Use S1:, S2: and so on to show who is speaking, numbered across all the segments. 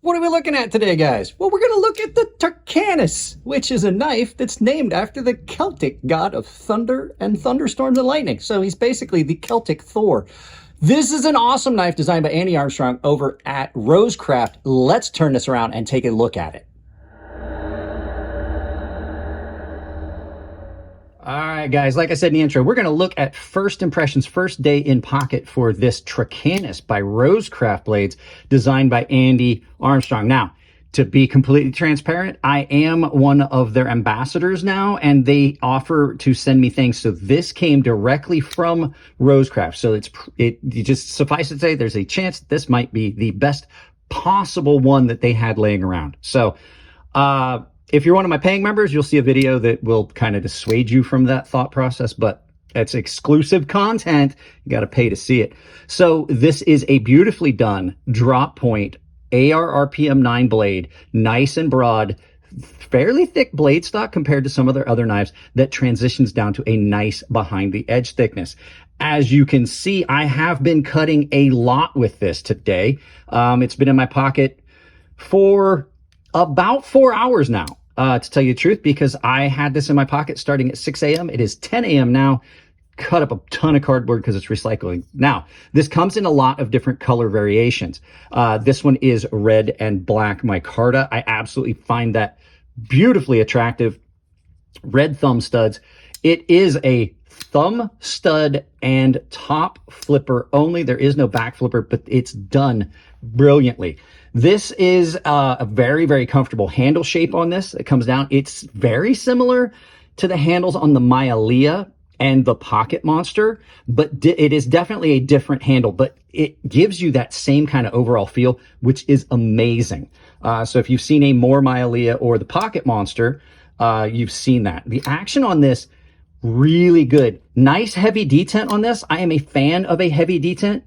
S1: What are we looking at today, guys? Well, we're going to look at the Turcanus, which is a knife that's named after the Celtic god of thunder and thunderstorms and lightning. So he's basically the Celtic Thor. This is an awesome knife designed by Andy Armstrong over at Rosecraft. Let's turn this around and take a look at it. All right, guys, like I said in the intro, we're going to look at first impressions, first day in pocket for this Turcanus by Rosecraft Blades, designed by Andy Armstrong. Now, to be completely transparent, I am one of their ambassadors now, and they offer to send me things. So this came directly from Rosecraft. So you just suffice to say, there's a chance this might be the best possible one that they had laying around. So, if you're one of my paying members, you'll see a video that will kind of dissuade you from that thought process, but it's exclusive content. You got to pay to see it. So this is a beautifully done drop point AR RPM 9 blade, nice and broad, fairly thick blade stock compared to some of their other knives that transitions down to a nice behind the edge thickness. As you can see, I have been cutting a lot with this today. It's been in my pocket for about 4 hours now, to tell you the truth, because I had this in my pocket starting at 6 a.m. It is 10 a.m. now. Cut up a ton of cardboard because it's recycling. Now, this comes in a lot of different color variations. This one is red and black micarta. I absolutely find that beautifully attractive. Red thumb studs. It is a thumb stud and top flipper only. There is no back flipper, but it's done brilliantly. This is a very, very comfortable handle shape on this. It comes down. It's very similar to the handles on the Maialea and the Pocket Monster, but it is definitely a different handle, but it gives you that same kind of overall feel, which is amazing. So if you've seen a more Maialea or the Pocket Monster, you've seen that. The action on this, really good. Nice heavy detent on this. I am a fan of a heavy detent,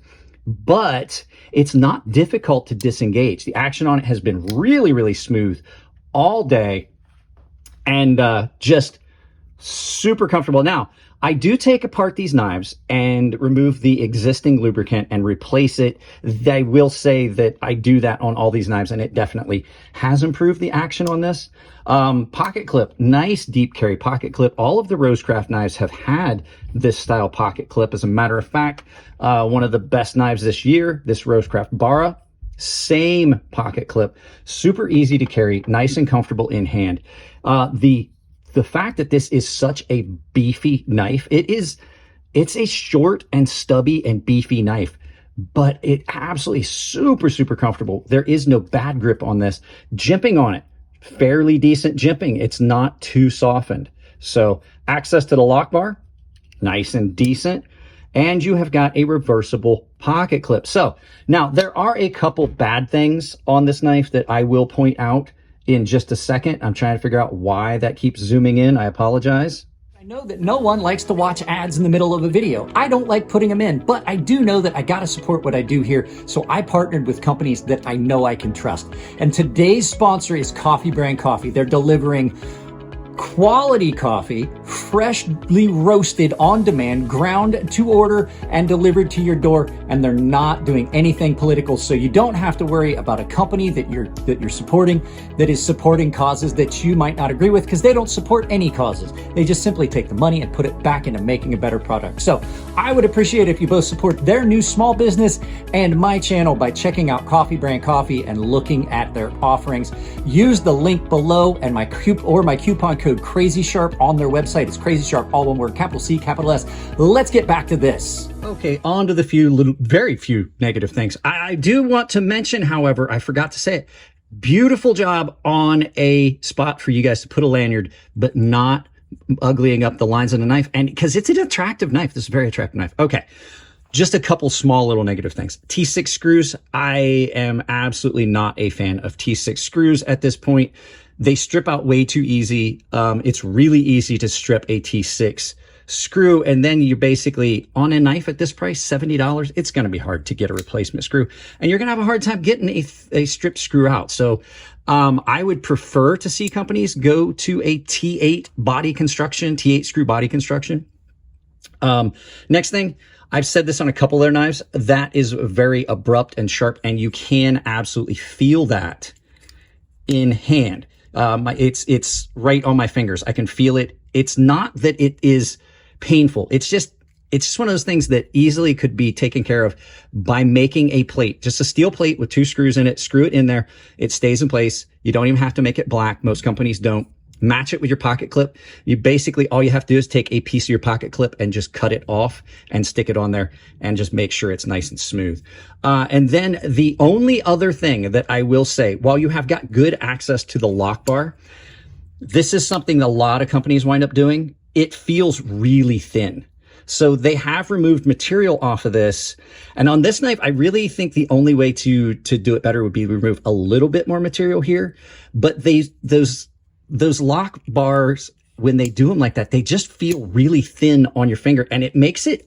S1: but it's not difficult to disengage. The action on it has been really, really smooth all day and just super comfortable. Now, I do take apart these knives and remove the existing lubricant and replace it. I will say that I do that on all these knives, and it definitely has improved the action on this. Pocket clip, nice deep carry pocket clip. All of the Rosecraft knives have had this style pocket clip. As a matter of fact, one of the best knives this year, this Rosecraft Bara, same pocket clip, super easy to carry, nice and comfortable in hand. The fact that this is such a beefy knife, it's a short and stubby and beefy knife, but it absolutely super, super comfortable. There is no bad grip on this. Jimping on it, fairly decent jimping. It's not too softened. So access to the lock bar, nice and decent. And you have got a reversible pocket clip. So now there are a couple bad things on this knife that I will point out in just a second. I'm trying to figure out why that keeps zooming in. I apologize. I know that no one likes to watch ads in the middle of a video. I don't like putting them in, but I do know that I gotta support what I do here, so I partnered with companies that I know I can trust. And today's sponsor is Coffee Brand Coffee. They're delivering quality coffee, freshly roasted on demand, ground to order and delivered to your door, and they're not doing anything political, so you don't have to worry about a company that you're supporting that is supporting causes that you might not agree with, because they don't support any causes. They just simply take the money and put it back into making a better product. So I would appreciate if you both support their new small business and my channel by checking out Coffee Brand Coffee and looking at their offerings. Use the link below and my coupon code Crazy Sharp on their website. It's Crazy Sharp, all one word, capital C, capital S. Let's get back to this. Okay, on to the very few negative things. I do want to mention, however, I forgot to say it. Beautiful job on a spot for you guys to put a lanyard, but not uglying up the lines on the knife. And because it's an attractive knife, this is a very attractive knife. Okay. Just a couple small little negative things. T6 screws. I am absolutely not a fan of T6 screws at this point. They strip out way too easy. It's really easy to strip a T6 screw, and then you're basically on a knife at this price, $70. It's going to be hard to get a replacement screw, and you're going to have a hard time getting a stripped screw out. So I would prefer to see companies go to a T8 body construction, T8 screw body construction. Next thing, I've said this on a couple of their knives. That is very abrupt and sharp, and you can absolutely feel that in hand. It's right on my fingers. I can feel it. It's not that it is painful. It's just one of those things that easily could be taken care of by making a plate, just a steel plate with 2 screws in it. Screw it in there. It stays in place. You don't even have to make it black. Most companies don't. Match it with your pocket clip. You basically, all you have to do is take a piece of your pocket clip and just cut it off and stick it on there and just make sure it's nice and smooth. And then the only other thing that I will say, while you have got good access to the lock bar, this is something a lot of companies wind up doing. It feels really thin. So they have removed material off of this. And on this knife, I really think the only way to do it better would be to remove a little bit more material here. But those lock bars, when they do them like that, they just feel really thin on your finger, and it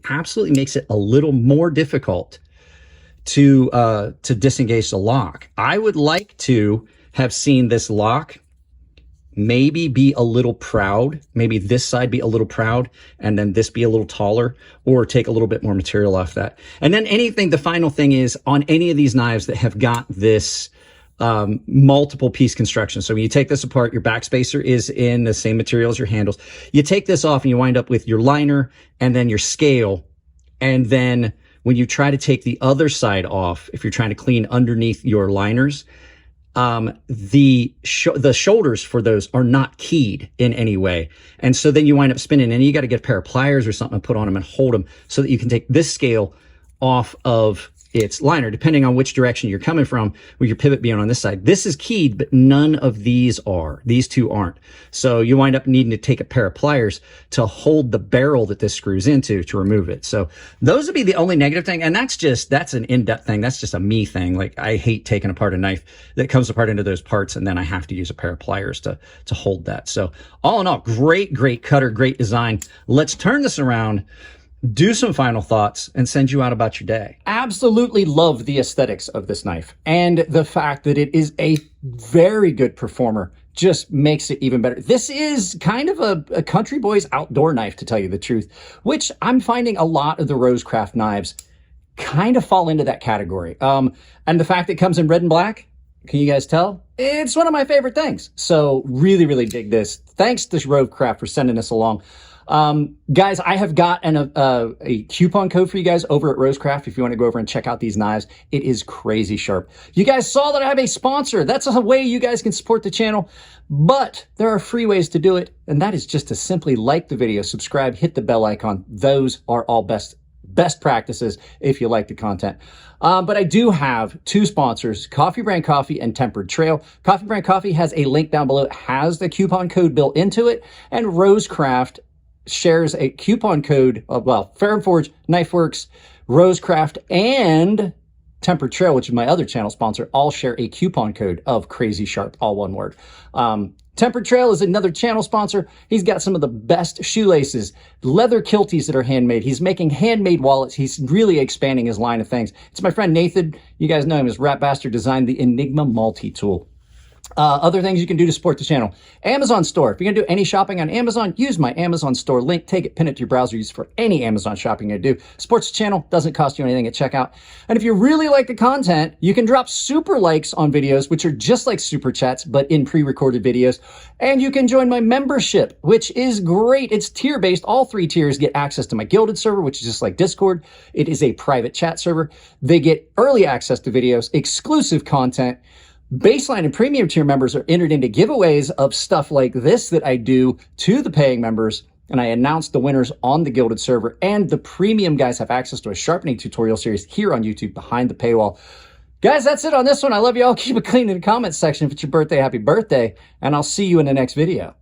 S1: absolutely makes it a little more difficult to disengage the lock. I would like to have seen this lock maybe be a little proud, maybe this side be a little proud, and then this be a little taller, or take a little bit more material off that. And then the final thing is, on any of these knives that have got this multiple piece construction. So when you take this apart, your backspacer is in the same material as your handles. You take this off and you wind up with your liner and then your scale. And then when you try to take the other side off, if you're trying to clean underneath your liners, the shoulders for those are not keyed in any way. And so then you wind up spinning, and you got to get a pair of pliers or something and put on them and hold them so that you can take this scale off of its liner, depending on which direction you're coming from, with your pivot being on this side. This is keyed, but none of these are. These two aren't. So you wind up needing to take a pair of pliers to hold the barrel that this screws into to remove it. So those would be the only negative thing. And that's an in-depth thing. That's just a me thing. Like, I hate taking apart a knife that comes apart into those parts, and then I have to use a pair of pliers to hold that. So all in all, great cutter, great design. Let's turn this around, do some final thoughts, and send you out about your day. Absolutely love the aesthetics of this knife, and the fact that it is a very good performer just makes it even better. This is kind of a country boy's outdoor knife, to tell you the truth, which I'm finding a lot of the Rosecraft knives kind of fall into that category. And the fact that it comes in red and black, can you guys tell? It's one of my favorite things. So really dig this. Thanks to Rosecraft for sending us along. Guys, I have got a coupon code for you guys over at Rosecraft if you want to go over and check out these knives. It is crazy sharp. You guys saw that I have a sponsor. That's a way you guys can support the channel, but there are free ways to do it, and that is just to simply like the video, subscribe, hit the bell icon. Those are all best practices if you like the content. But I do have 2 sponsors, Coffee Brand Coffee and Tempered Trail. Coffee Brand Coffee has a link down below. It has the coupon code built into it, and Rosecraft shares a coupon code of, well, Ferrum Forge, Knife Works, Rosecraft, and Tempered Trail, which is my other channel sponsor, all share a coupon code of Crazy Sharp, all one word. Tempered Trail is another channel sponsor. He's got some of the best shoelaces, leather kilties that are handmade. He's making handmade wallets. He's really expanding his line of things. It's my friend Nathan. You guys know him as Rat Bastard, designed the Enigma multi-tool. Other things you can do to support the channel. Amazon store. If you're going to do any shopping on Amazon, use my Amazon store link. Take it, pin it to your browser. Use it for any Amazon shopping you do. Supports the channel. Doesn't cost you anything at checkout. And if you really like the content, you can drop super likes on videos, which are just like super chats, but in pre-recorded videos. And you can join my membership, which is great. It's tier-based. All 3 tiers get access to my Gilded server, which is just like Discord. It is a private chat server. They get early access to videos, exclusive content. Baseline and premium tier members are entered into giveaways of stuff like this that I do to the paying members, and I announce the winners on the Gilded server. And the premium guys have access to a sharpening tutorial series here on YouTube behind the paywall. Guys, that's it on this one. I love you all. Keep it clean in the comments section. If it's your birthday, happy birthday, and I'll see you in the next video.